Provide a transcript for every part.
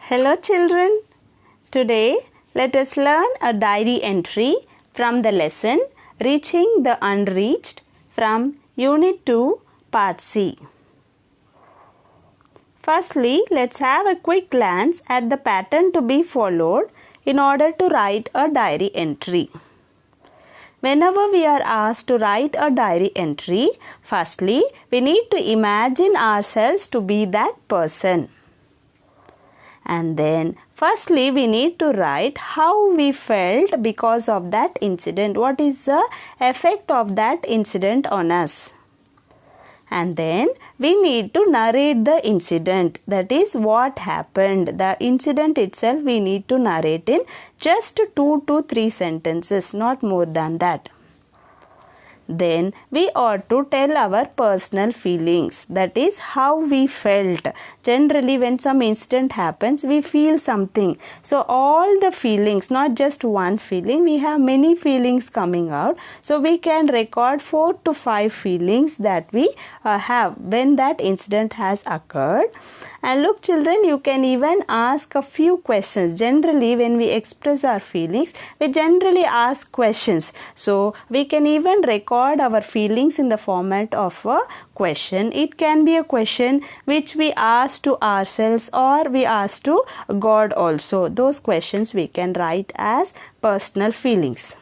Hello children. Today let us learn a diary entry from the lesson Reaching the Unreached from Unit 2 Part C. Firstly, let's have a quick glance at the pattern to be followed in order to write a diary entry. Whenever we are asked to write a diary entry, firstly, we need to imagine ourselves to be that person. And then, firstly, we need to write how we felt because of that incident. What is the effect of that incident on us? And then, we need to narrate the incident. That is what happened. The incident itself we need to narrate in just 2 to 3 sentences, not more than that. Then we ought to tell our personal feelings, that is how we felt. Generally when some incident happens, we feel something. So all the feelings, not just one feeling, we have many feelings coming out. So we can record 4 to 5 feelings that we have when that incident has occurred. And look children, you can even ask a few questions. Generally when we express our feelings, we generally ask questions. So we can even record our feelings in the format of a question. It can be a question which we ask to ourselves or we ask to God also. Those questions we can write as personal feelings.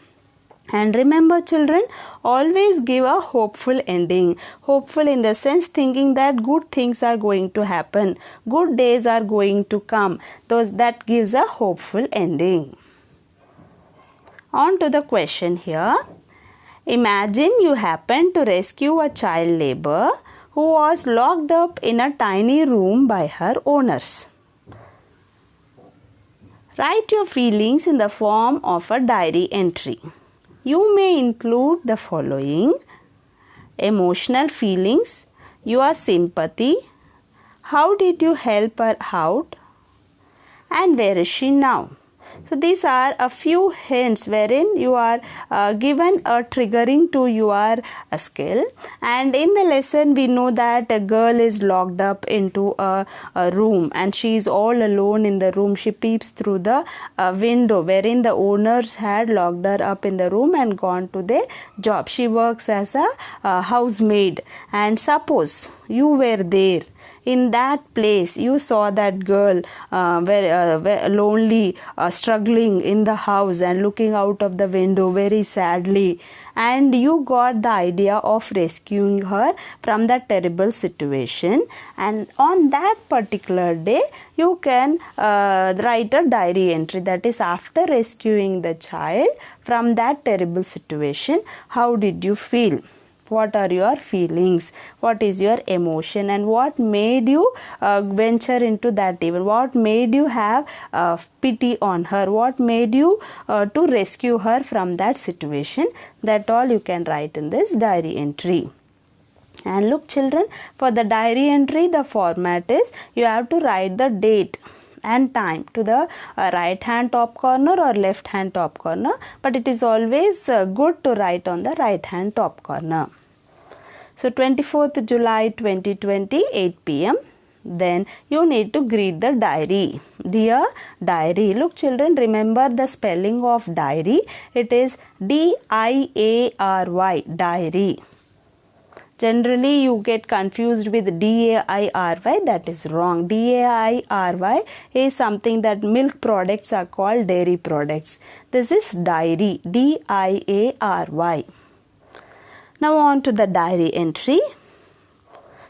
And remember children, always give a hopeful ending. Hopeful in the sense thinking that good things are going to happen. Good days are going to come. That gives a hopeful ending. On to the question here. Imagine you happen to rescue a child labor who was locked up in a tiny room by her owners. Write your feelings in the form of a diary entry. You may include the following: emotional feelings, your sympathy, how did you help her out, and where is she now? So these are a few hints wherein you are given a triggering to your skill. And in the lesson we know that a girl is locked up into a room and she is all alone in the room. She peeps through the window wherein the owners had locked her up in the room and gone to their job. She works as a housemaid. And suppose you were there. In that place, you saw that girl very lonely, struggling in the house and looking out of the window very sadly. And you got the idea of rescuing her from that terrible situation. And on that particular day, you can write a diary entry. That is, after rescuing the child from that terrible situation, how did you feel? What are your feelings? What is your emotion? And what made you venture into that event? What made you have pity on her? What made you to rescue her from that situation? That all you can write in this diary entry. And look children, for the diary entry, the format is you have to write the date and time to the right hand top corner or left hand top corner, but it is always good to write on the right hand top corner. So 24th July 2020, 8 p.m. Then you need to greet the diary. Dear diary. Look children, remember the spelling of diary. It is D-I-A-R-Y, diary. Generally, you get confused with D-A-I-R-Y. That is wrong. D-A-I-R-Y is something that milk products are called dairy products. This is diary. D-I-A-R-Y. Now on to the diary entry.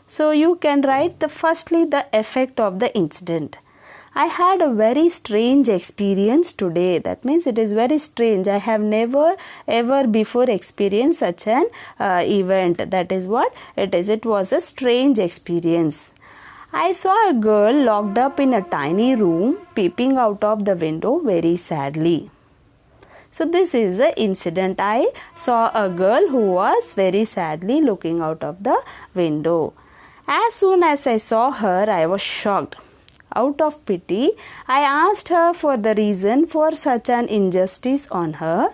So you can write firstly the effect of the incident. I had a very strange experience today. That means it is very strange. I have never ever before experienced such an event. That is what it is. It was a strange experience. I saw a girl locked up in a tiny room, peeping out of the window very sadly. So this is the incident. I saw a girl who was very sadly looking out of the window. As soon as I saw her, I was shocked. Out of pity, I asked her for the reason for such an injustice on her.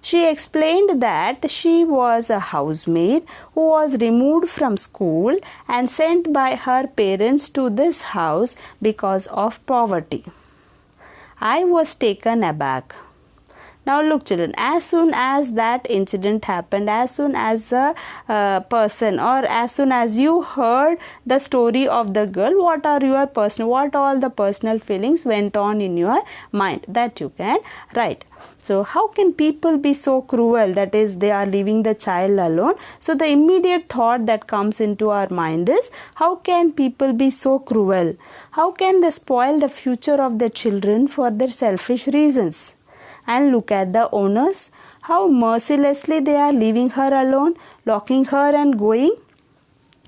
She explained that she was a housemaid who was removed from school and sent by her parents to this house because of poverty. I was taken aback. Now look children, as soon as that incident happened, as soon as a person or as soon as you heard the story of the girl, what all the personal feelings went on in your mind, that you can write. So how can people be so cruel, that is they are leaving the child alone? So the immediate thought that comes into our mind is, how can people be so cruel? How can they spoil the future of their children for their selfish reasons? And look at the owners, how mercilessly they are leaving her alone, locking her and going.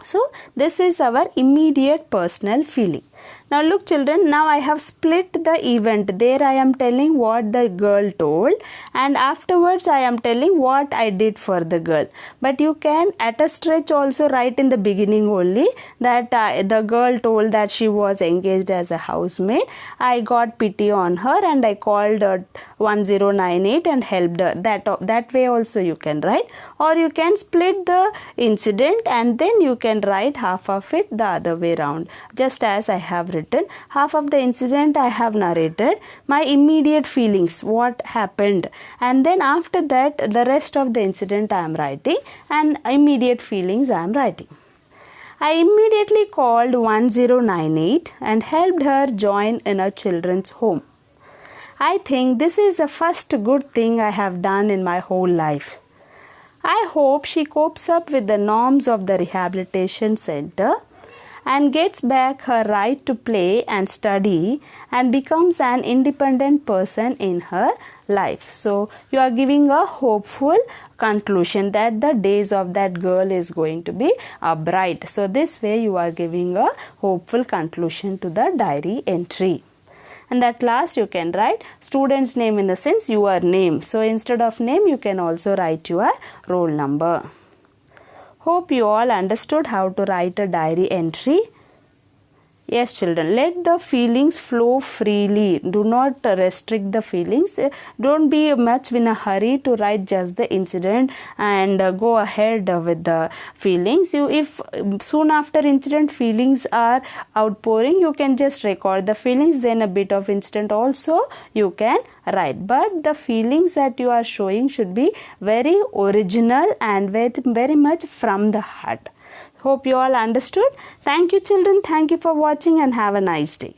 So this is our immediate personal feeling. Now look children, now I have split the event. There I am telling what the girl told, and afterwards I am telling what I did for the girl. But you can at a stretch also write in the beginning only that the girl told that she was engaged as a housemaid. I got pity on her and I called 1098 and helped her. That way also you can write. Or you can split the incident and then you can write half of it the other way round. Just as I have written, half of the incident I have narrated, my immediate feelings, what happened, and then after that the rest of the incident I am writing and immediate feelings I am writing. I immediately called 1098 and helped her join in a children's home. I think this is the first good thing I have done in my whole life. I hope she copes up with the norms of the rehabilitation center and gets back her right to play and study and becomes an independent person in her life. So you are giving a hopeful conclusion that the days of that girl is going to be bright. So this way you are giving a hopeful conclusion to the diary entry. And at last you can write student's name, in the sense your name. So instead of name you can also write your roll number. Hope you all understood how to write a diary entry. Yes children, let the feelings flow freely. Do not restrict the feelings. Don't be much in a hurry to write just the incident and go ahead with the feelings. If soon after incident feelings are outpouring, you can just record the feelings, then a bit of incident also you can write. But the feelings that you are showing should be very original and very much from the heart. Hope you all understood. Thank you children. Thank you for watching and have a nice day.